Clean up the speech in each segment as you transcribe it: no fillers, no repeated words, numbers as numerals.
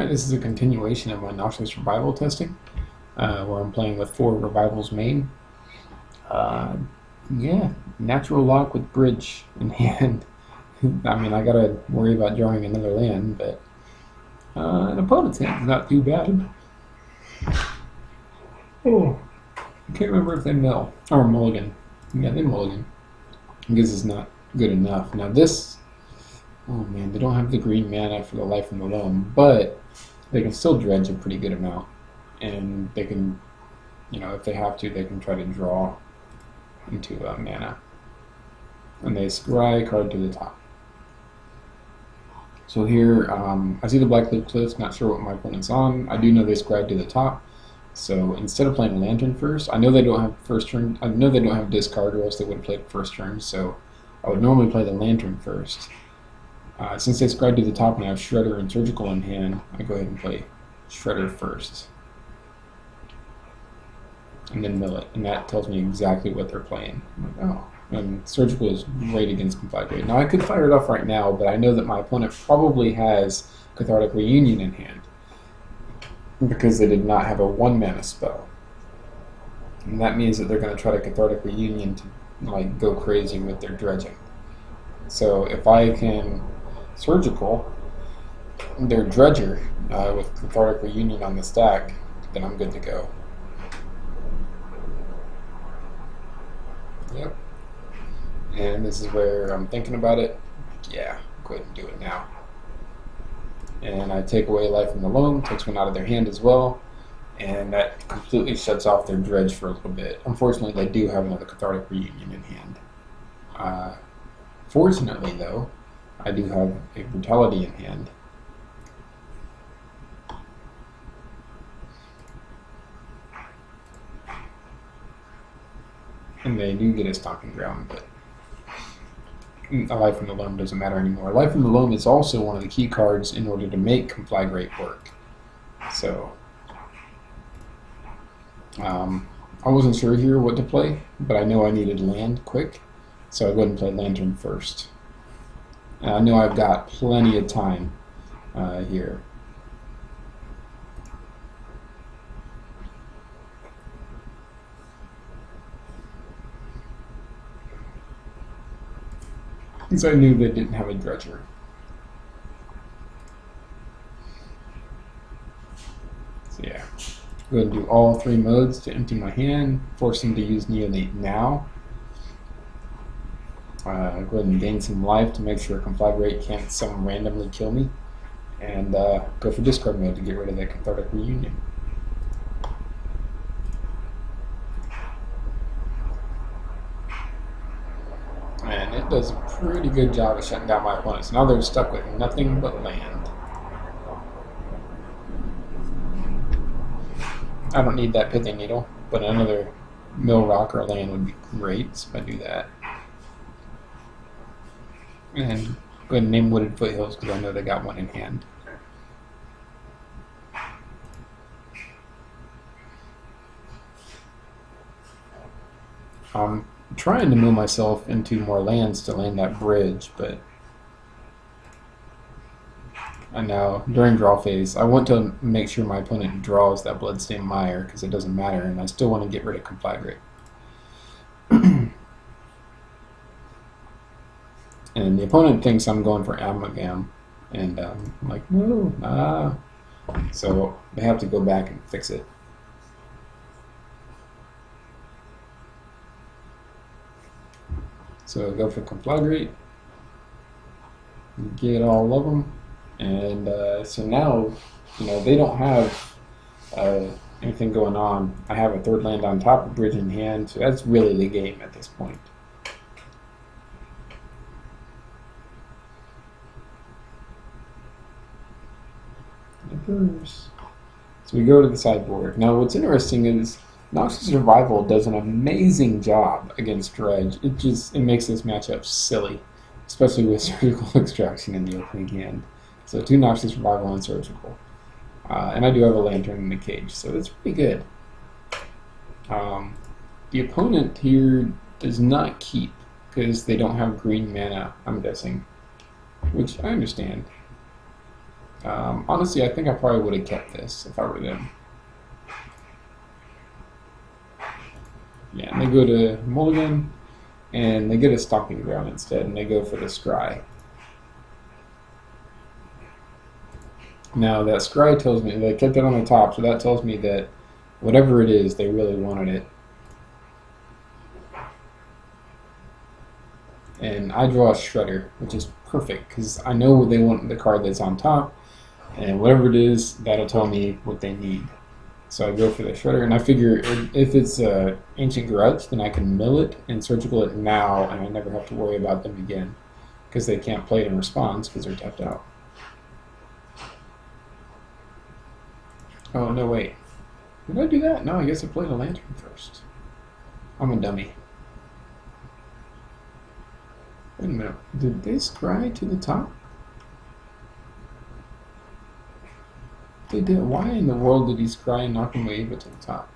This is a continuation of my Noxious Revival testing, where I'm playing with 4 Revivals main. Yeah, natural lock with bridge in hand. I mean, I gotta worry about drawing another land, but an opponent's hand is not too bad. Oh, I can't remember if they mill or mulligan. Yeah, they mulligan. I guess it's not good enough. Now this, oh man, they don't have the green mana for the Life from the Loam, but they can still dredge a pretty good amount, and they can, if they have to, they can try to draw into mana. And they scry card to the top. So here, I see the Blackleaf Cliffs, not sure what my opponent's on. I do know they scry to the top. So instead of playing Lantern first, I know they don't have first turn. I know they don't have discard, or else they would have played first turn. So I would normally play the Lantern first. Since they scry to the top and I have Shredder and Surgical in hand, I go ahead and play Shredder first, and then mill it, and that tells me exactly what they're playing. I'm like, oh, and Surgical is great against Conflagrate. Now I could fire it off right now, but I know that my opponent probably has Cathartic Reunion in hand, because they did not have a 1-mana spell. And that means that they're going to try to Cathartic Reunion to go crazy with their dredging. So if I can Surgical their Dredger with Cathartic Reunion on the stack, then I'm good to go. Yep. And this is where I'm thinking about it. Yeah, go ahead and do it now. And I take away Life from the Loam, takes one out of their hand as well, and that completely shuts off their dredge for a little bit. Unfortunately, they do have another Cathartic Reunion in hand. Fortunately, though, I do have a Brutality in hand. And they do get a Stomping Ground, but a Life from the Loam doesn't matter anymore. Life from the Loam is also one of the key cards in order to make Conflagrate work. So, I wasn't sure here what to play, but I know I needed land quick, so I go ahead and play Lantern first. And I know I've got plenty of time here. Because I knew they didn't have a Dredger. So yeah, go ahead and do all 3 modes to empty my hand, force them to use Neonate now. Go ahead and gain some life to make sure Conflagrate can't some randomly kill me, and go for discard mode to get rid of that Cathartic Reunion. And it does a pretty good job of shutting down my opponents. Now they're stuck with nothing but land. I don't need that Pithing Needle, but another Mill Rock or land would be great, so I do that. And go ahead and name Wooded Foothills, because I know they got one in hand. I'm trying to move myself into more lands to land that bridge, but I know during draw phase I want to make sure my opponent draws that Bloodstained Mire, because it doesn't matter, and I still want to get rid of Conflagrate. And the opponent thinks I'm going for Amalgam, and I'm like, no, so they have to go back and fix it. So go for Conflagrate, get all of them, and so now, they don't have anything going on. I have a 3rd land on top, a bridge in hand, so that's really the game at this point. So we go to the sideboard. Now what's interesting is Noxious Revival does an amazing job against Dredge. It makes this matchup silly, especially with Surgical Extraction in the opening hand. So 2 Noxious Revival and Surgical. And I do have a Lantern in the cage, so it's pretty good. The opponent here does not keep, because they don't have green mana, I'm guessing, which I understand. Honestly, I think I probably would have kept this if I were them. Yeah, and they go to Mulligan, and they get a Stomping Ground instead, and they go for the Scry. Now that Scry tells me they kept it on the top, so that tells me that whatever it is, they really wanted it. And I draw a Shredder, which is perfect because I know they want the card that's on top, and whatever it is, that'll tell me what they need. So I go for the Shredder, and I figure if it's Ancient Grudge, then I can mill it and Surgical it now, and I never have to worry about them again because they can't play it in response because they're tapped out. Oh, no, wait. Did I do that? No, I guess I played a Lantern first. I'm a dummy. Wait a minute. Did they scry to the top? They did. Why in the world did he scry and knock him Eva to the top?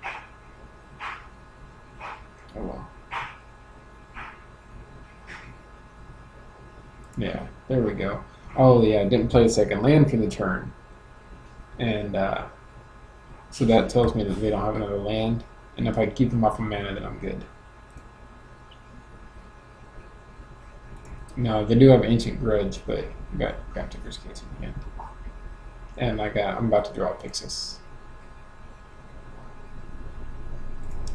Oh well. Yeah, there we go. Oh yeah, didn't play a second land for the turn. And so that tells me that they don't have another land. And if I keep them off of mana, then I'm good. No, they do have Ancient Grudge, but got Ticker's Case in hand. And I'm about to draw a Pixis.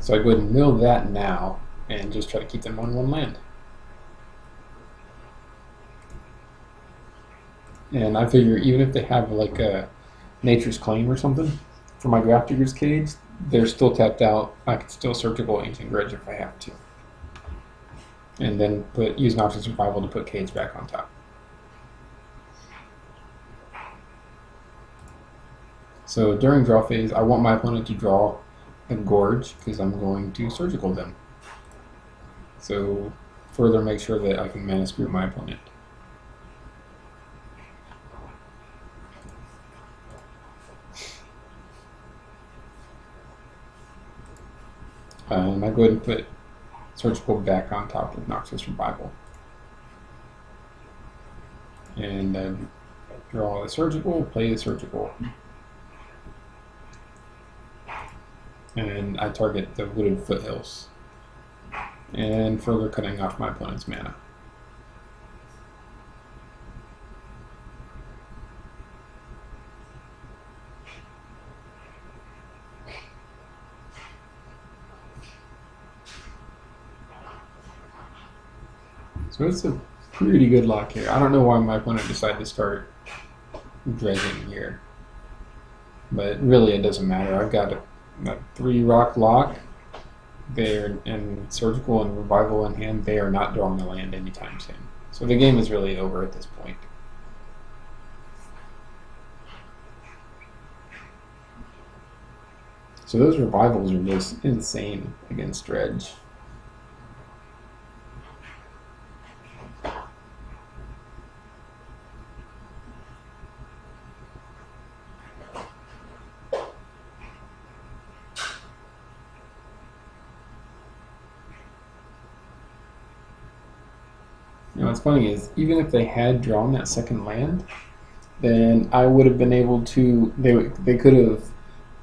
So I go ahead and mill that now and just try to keep them on one land. And I figure even if they have like a Nature's Claim or something for my Grafdigger's Cage, they're still tapped out. I can still Surgical Ancient Grudge if I have to. And then use Noxious Survival to put Cage back on top. So during draw phase, I want my opponent to draw a Gorge because I'm going to Surgical them. So further make sure that I can mana screw my opponent. And I go ahead and put Surgical back on top with Noxious Survival. And draw the Surgical, play the Surgical. And I target the Wooded Foothills. And further cutting off my opponent's mana. So it's a pretty good lock here. I don't know why my opponent decided to start dredging here. But really it doesn't matter. I've got a 3-rock lock. They're in Surgical and Revival in hand. They are not drawing a land anytime soon. So the game is really over at this point. So those Revivals are just insane against Dredge. You know, what's funny is even if they had drawn that second land, then I would have been able to. They could have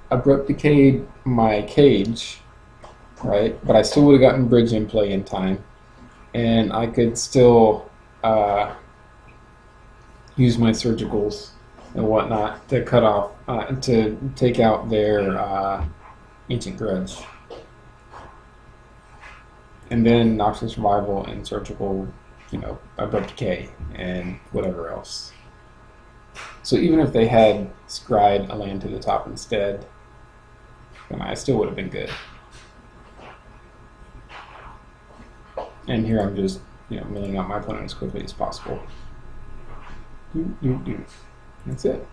Abrupt Decayed my Cage, right? But I still would have gotten Bridge in play in time, and I could still use my Surgicals and whatnot to cut off to take out their Ancient Grudge, and then Noxious Survival and Surgical. You know, Abrupt Decay and whatever else. So even if they had scried a land to the top instead, then I still would have been good. And here I'm just, milling out my opponent as quickly as possible. That's it.